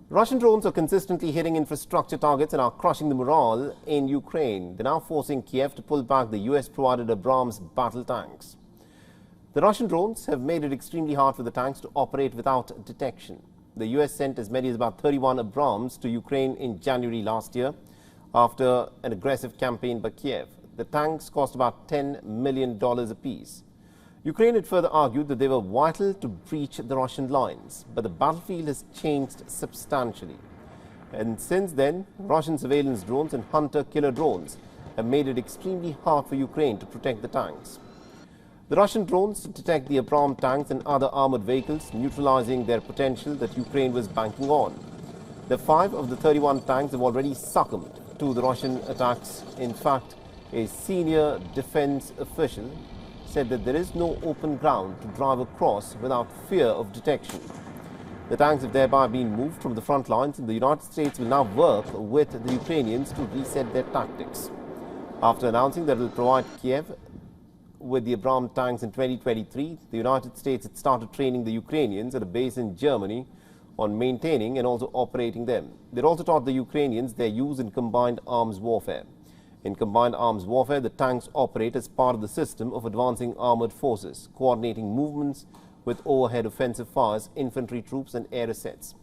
Russian drones are consistently hitting infrastructure targets and are crushing the morale in Ukraine. They're now forcing Kiev to pull back the US-provided Abrams battle tanks. The Russian drones have made it extremely hard for the tanks to operate without detection. The US sent as many as about 31 Abrams to Ukraine in January last year after an aggressive campaign by Kiev. The tanks cost about $10 million apiece. Ukraine had further argued that they were vital to breach the Russian lines, but the battlefield has changed substantially. And since then, Russian surveillance drones and hunter-killer drones have made it extremely hard for Ukraine to protect the tanks. The Russian drones detect the Abrams tanks and other armored vehicles, neutralizing their potential that Ukraine was banking on. The 5 of the 31 tanks have already succumbed to the Russian attacks. In fact, a senior defense official said that there is no open ground to drive across without fear of detection. The tanks have thereby been moved from the front lines, and the United States will now work with the Ukrainians to reset their tactics. After announcing that it will provide Kiev with the Abrams tanks in 2023, the United States had started training the Ukrainians at a base in Germany on maintaining and also operating them. They also taught the Ukrainians their use in combined arms warfare. In combined arms warfare, the tanks operate as part of the system of advancing armored forces, coordinating movements with overhead offensive fires, infantry troops and air assets.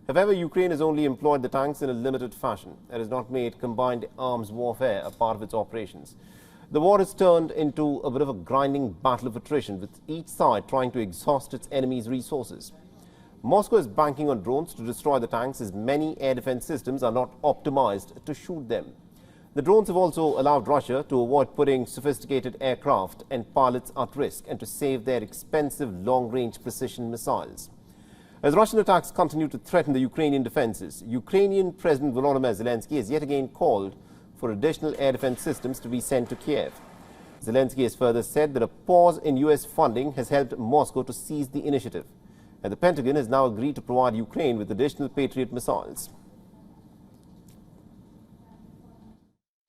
However, Ukraine has only employed the tanks in a limited fashion. It has not made combined arms warfare a part of its operations. The war has turned into a bit of a grinding battle of attrition, with each side trying to exhaust its enemy's resources. Moscow is banking on drones to destroy the tanks, as many air defense systems are not optimized to shoot them. The drones have also allowed Russia to avoid putting sophisticated aircraft and pilots at risk and to save their expensive long-range precision missiles. As Russian attacks continue to threaten the Ukrainian defenses, Ukrainian President Volodymyr Zelensky has yet again called for additional air defense systems to be sent to Kiev. Zelensky has further said that a pause in US funding has helped Moscow to seize the initiative, and the Pentagon has now agreed to provide Ukraine with additional Patriot missiles.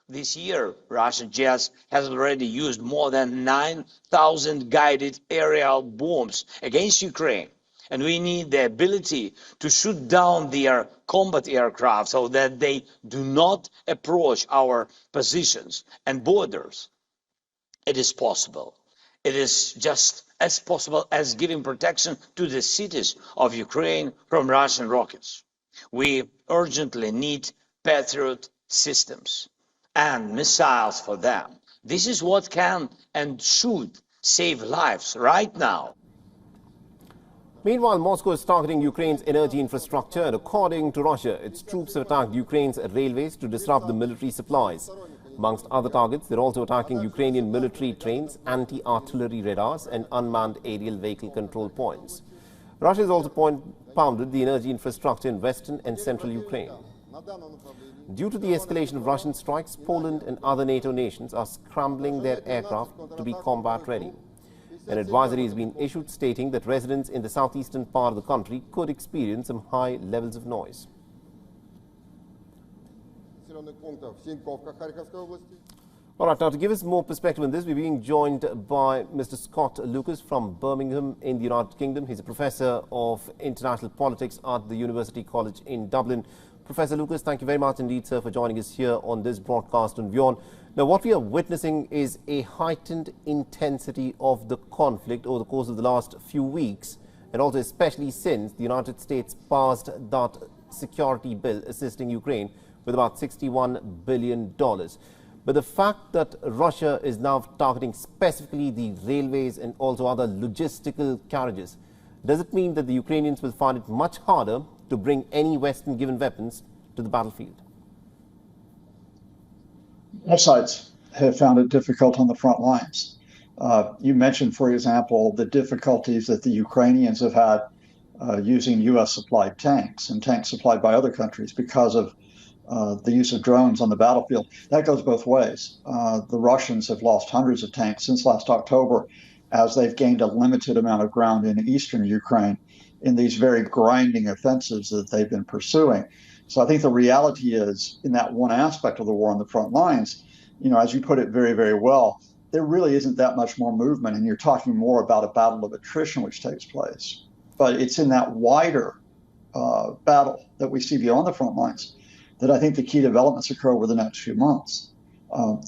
This year, Russian jets has already used more than 9,000 guided aerial bombs against Ukraine. And we need the ability to shoot down their combat aircraft so that they do not approach our positions and borders. It is possible. It is just as possible as giving protection to the cities of Ukraine from Russian rockets. We urgently need Patriot systems and missiles for them. This is what can and should save lives right now. Meanwhile, Moscow is targeting Ukraine's energy infrastructure, and according to Russia, its troops have attacked Ukraine's railways to disrupt the military supplies. Amongst other targets, they're also attacking Ukrainian military trains, anti-artillery radars and unmanned aerial vehicle control points. Russia has also pounded the energy infrastructure in western and central Ukraine. Due to the escalation of Russian strikes, Poland and other NATO nations are scrambling their aircraft to be combat ready. An advisory has been issued stating that residents in the southeastern part of the country could experience some high levels of noise. All right, now to give us more perspective on this, we're being joined by Mr. Scott Lucas from Birmingham in the United Kingdom. He's a professor of international politics at the University College in Dublin. Professor Lucas, thank you very much indeed, sir, for joining us here on this broadcast on WION. Now, what we are witnessing is a heightened intensity of the conflict over the course of the last few weeks, and also especially since the United States passed that security bill assisting Ukraine with about $61 billion. But the fact that Russia is now targeting specifically the railways and also other logistical carriages, does it mean that the Ukrainians will find it much harder to bring any Western-given weapons to the battlefield? Both sides have found it difficult on the front lines. You mentioned, for example, the difficulties that the Ukrainians have had using US-supplied tanks and tanks supplied by other countries because of the use of drones on the battlefield. That goes both ways. The Russians have lost hundreds of tanks since last October as they've gained a limited amount of ground in eastern Ukraine in these very grinding offensives that they've been pursuing. So I think the reality is, in that one aspect of the war on the front lines, you know, as you put it very, very well, there really isn't that much more movement, and you're talking more about a battle of attrition which takes place. But it's in that wider battle that we see beyond the front lines, that I think the key developments occur over the next few months.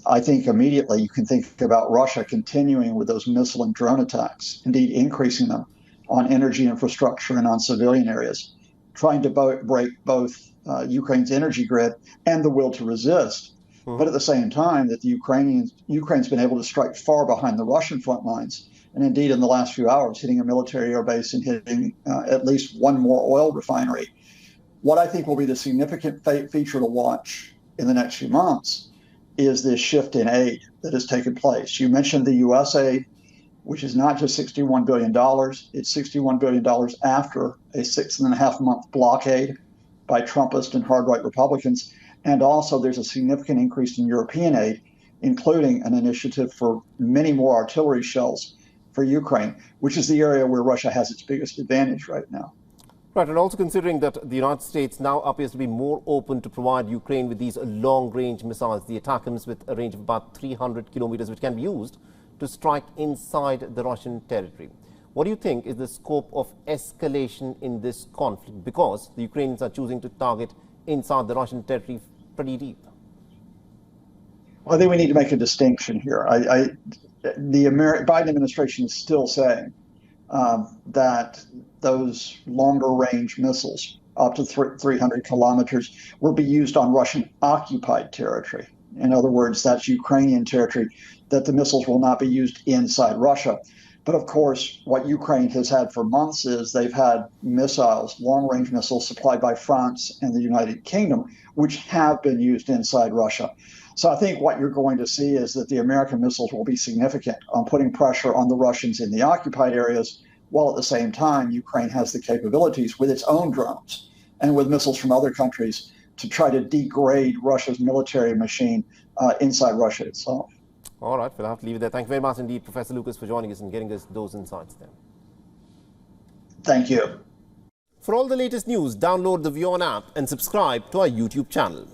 I think immediately you can think about Russia continuing with those missile and drone attacks, indeed increasing them on energy infrastructure and on civilian areas, trying to break both Ukraine's energy grid and the will to resist. But at the same time, that Ukraine's been able to strike far behind the Russian front lines, and indeed in the last few hours, hitting a military air base and hitting at least one more oil refinery. What I think will be the significant feature to watch in the next few months is this shift in aid that has taken place. You mentioned the US aid, which is not just $61 billion, it's $61 billion after a 6.5-month blockade by Trumpist and hard-right Republicans. And also there's a significant increase in European aid, including an initiative for many more artillery shells for Ukraine, which is the area where Russia has its biggest advantage right now. Right, and also considering that the United States now appears to be more open to provide Ukraine with these long-range missiles, the ATACMS, with a range of about 300 kilometers, which can be used to strike inside the Russian territory. What do you think is the scope of escalation in this conflict? Because the Ukrainians are choosing to target inside the Russian territory pretty deep. Well, I think we need to make a distinction here. The Biden administration is still saying that those longer range missiles up to 300 kilometers will be used on Russian occupied territory. In other words, that's Ukrainian territory, that the missiles will not be used inside Russia. But of course, what Ukraine has had for months is they've had missiles, long range missiles supplied by France and the United Kingdom, which have been used inside Russia. So I think what you're going to see is that the American missiles will be significant on putting pressure on the Russians in the occupied areas, while at the same time, Ukraine has the capabilities with its own drones and with missiles from other countries to try to degrade Russia's military machine inside Russia itself. All right, we'll have to leave it there. Thank you very much indeed, Professor Lucas, for joining us and getting us those insights there. Thank you. For all the latest news, download the WION app and subscribe to our YouTube channel.